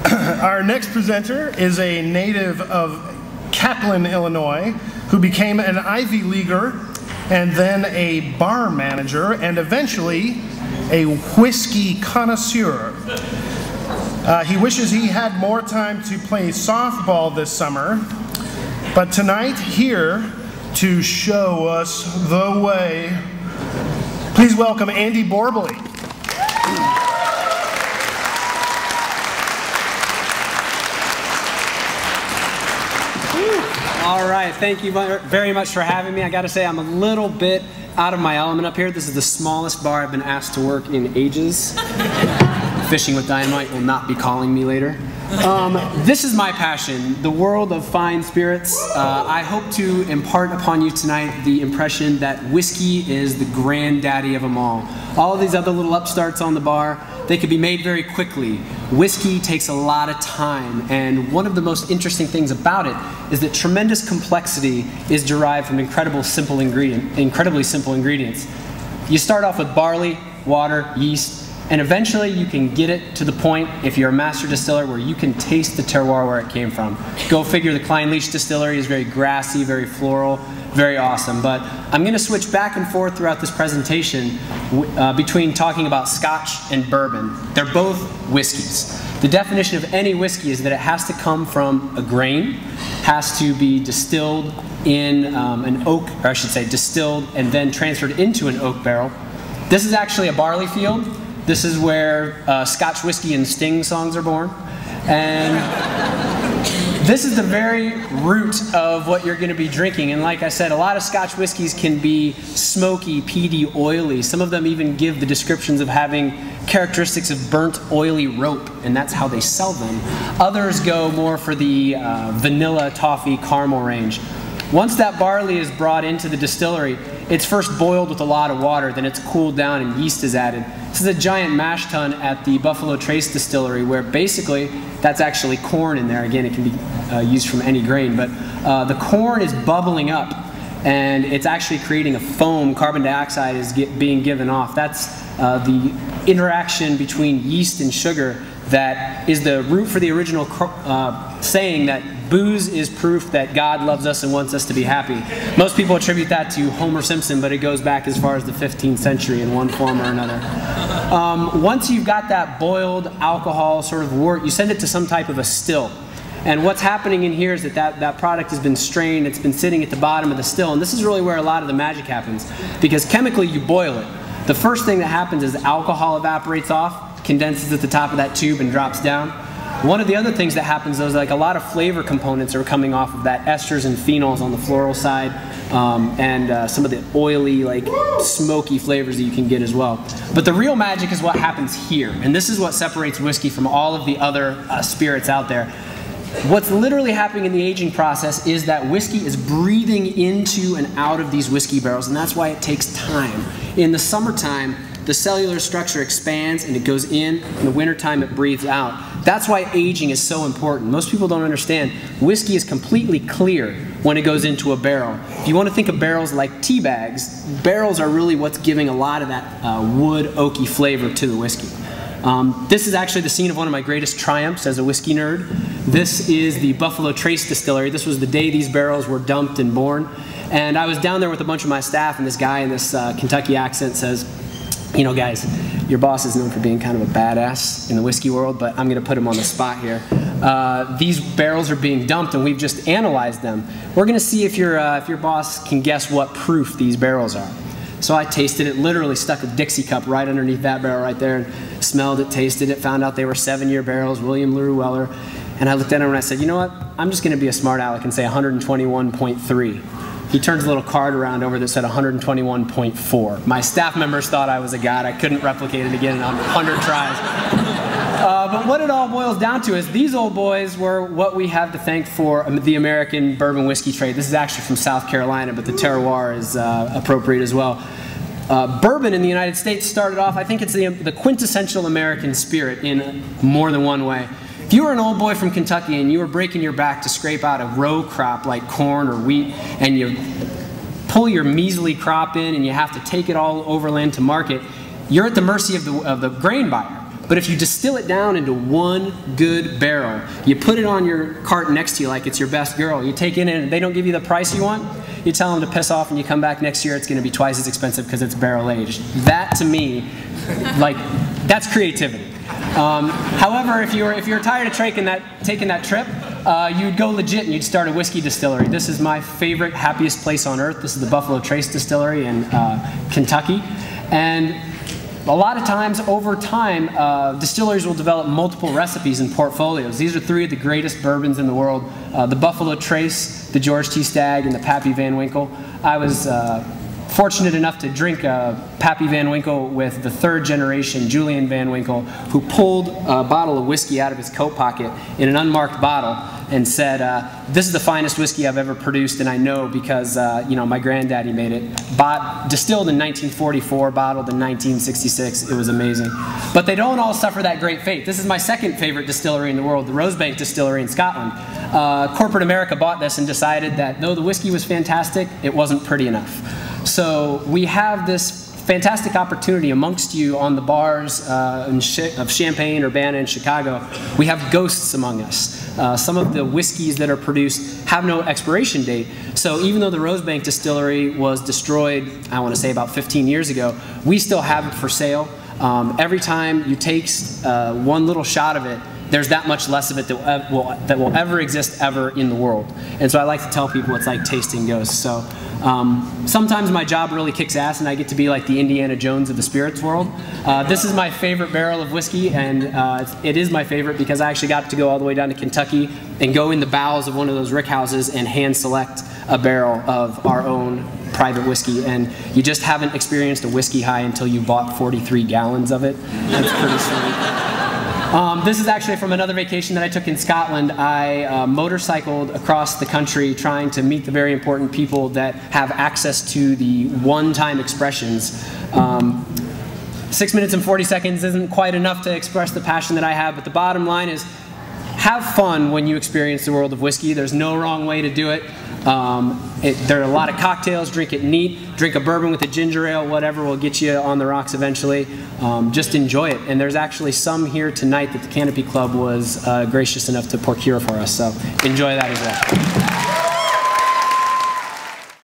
Our next presenter is a native of Kaplan, Illinois, who became an Ivy Leaguer and then a bar manager and eventually a whiskey connoisseur. He wishes he had more time to play softball this summer, but tonight here to show us the way, please welcome Andy Borbely. All right, thank you very much for having me. I gotta say, I'm a little bit out of my element up here. This is the smallest bar I've been asked to work in ages. Fishing with Dynamite will not be calling me later. This is my passion, the world of fine spirits. I hope to impart upon you tonight the impression that whiskey is the granddaddy of them all. All of these other little upstarts on the bar, they can be made very quickly. Whiskey takes a lot of time, and one of the most interesting things about it is that tremendous complexity is derived from incredibly simple ingredients. You start off with barley, water, yeast, and eventually you can get it to the point, if you're a master distiller, where you can taste the terroir where it came from. Go figure, the Klein Leach distillery is very grassy, very floral, very awesome. But I'm going to switch back and forth throughout this presentation between talking about Scotch and bourbon. They're both whiskeys. The definition of any whiskey is that it has to come from a grain, has to be distilled in an oak, or I should say distilled and then transferred into an oak barrel. This is actually a barley field. This is where Scotch whiskey and Sting songs are born. And this is the very root of what you're going to be drinking. And like I said, a lot of Scotch whiskeys can be smoky, peaty, oily. Some of them even give the descriptions of having characteristics of burnt, oily rope, and that's how they sell them. Others go more for the vanilla, toffee, caramel range. Once that barley is brought into the distillery, it's first boiled with a lot of water, then it's cooled down and yeast is added. This is a giant mash tun at the Buffalo Trace Distillery, where basically that's actually corn in there. Again, it can be used from any grain, but the corn is bubbling up and it's actually creating a foam. Carbon dioxide is being given off. That's the interaction between yeast and sugar that is the root for the original saying that booze is proof that God loves us and wants us to be happy. Most people attribute that to Homer Simpson, but it goes back as far as the 15th century in one form or another. Once you've got that boiled alcohol sort of wort, you send it to some type of a still. And what's happening in here is that product has been strained, it's been sitting at the bottom of the still, and this is really where a lot of the magic happens. Because chemically you boil it. The first thing that happens is alcohol evaporates off, condenses at the top of that tube and drops down. One of the other things that happens though is like a lot of flavor components are coming off of that, esters and phenols on the floral side, and some of the oily, like smoky flavors that you can get as well. But the real magic is what happens here, and this is what separates whiskey from all of the other spirits out there. What's literally happening in the aging process is that whiskey is breathing into and out of these whiskey barrels, and that's why it takes time. In the summertime, the cellular structure expands and it goes in the wintertime it breathes out. That's why aging is so important. Most people don't understand. Whiskey is completely clear when it goes into a barrel. If you want to think of barrels like tea bags, barrels are really what's giving a lot of that wood, oaky flavor to the whiskey. This is actually the scene of one of my greatest triumphs as a whiskey nerd. This is the Buffalo Trace Distillery. This was the day these barrels were dumped and born. And I was down there with a bunch of my staff, and this guy in this Kentucky accent says, you know, guys, your boss is known for being kind of a badass in the whiskey world, but I'm going to put him on the spot here. These barrels are being dumped, and we've just analyzed them. We're going to see if your boss can guess what proof these barrels are. So I tasted it, literally stuck a Dixie cup right underneath that barrel right there, and smelled it, tasted it, found out they were 7-year barrels, William LaRue Weller. And I looked at him and I said, you know what, I'm just going to be a smart aleck and say 121.3. He turns a little card around over that said 121.4. My staff members thought I was a god. I couldn't replicate it again in 100 tries. But what it all boils down to is these old boys were what we have to thank for the American bourbon whiskey trade. This is actually from South Carolina, but the terroir is appropriate as well. Bourbon in the United States started off, I think it's the quintessential American spirit in more than one way. If you were an old boy from Kentucky and you were breaking your back to scrape out a row crop like corn or wheat, and you pull your measly crop in and you have to take it all overland to market, you're at the mercy of the grain buyer. But if you distill it down into one good barrel, you put it on your cart next to you like it's your best girl, you take it in and they don't give you the price you want, you tell them to piss off and you come back next year, it's going to be twice as expensive because it's barrel aged. That to me, like, that's creativity. However, if you're tired of taking that trip, you'd go legit and you'd start a whiskey distillery. This is my favorite, happiest place on earth. This is the Buffalo Trace Distillery in Kentucky. And a lot of times, over time, distilleries will develop multiple recipes and portfolios. These are three of the greatest bourbons in the world. The Buffalo Trace, the George T. Stagg, and the Pappy Van Winkle. I was fortunate enough to drink Pappy Van Winkle with the third generation Julian Van Winkle, who pulled a bottle of whiskey out of his coat pocket in an unmarked bottle and said, this is the finest whiskey I've ever produced, and I know because you know, my granddaddy made it. Distilled in 1944, bottled in 1966. It was amazing. But they don't all suffer that great fate. This is my second favorite distillery in the world, the Rosebank Distillery in Scotland. Corporate America bought this and decided that though the whiskey was fantastic, it wasn't pretty enough. So we have this fantastic opportunity amongst you on the bars of Champaign, Urbana, and Chicago. We have ghosts among us. Some of the whiskeys that are produced have no expiration date. So even though the Rosebank Distillery was destroyed, I want to say about 15 years ago, we still have it for sale. Every time you take one little shot of it, there's that much less of it that will ever exist ever in the world. And so I like to tell people it's like tasting ghosts. So sometimes my job really kicks ass and I get to be like the Indiana Jones of the spirits world. This is my favorite barrel of whiskey, and it is my favorite because I actually got to go all the way down to Kentucky and go in the bowels of one of those rick houses and hand select a barrel of our own private whiskey. And you just haven't experienced a whiskey high until you bought 43 gallons of it. That's pretty sweet. This is actually from another vacation that I took in Scotland. I motorcycled across the country trying to meet the very important people that have access to the one-time expressions. 6 minutes and 40 seconds isn't quite enough to express the passion that I have, but the bottom line is have fun when you experience the world of whiskey. There's no wrong way to do it. There are a lot of cocktails. Drink it neat. Drink a bourbon with a ginger ale. Whatever will get you on the rocks eventually. Just enjoy it. And there's actually some here tonight that the Canopy Club was gracious enough to procure for us. So enjoy that as well.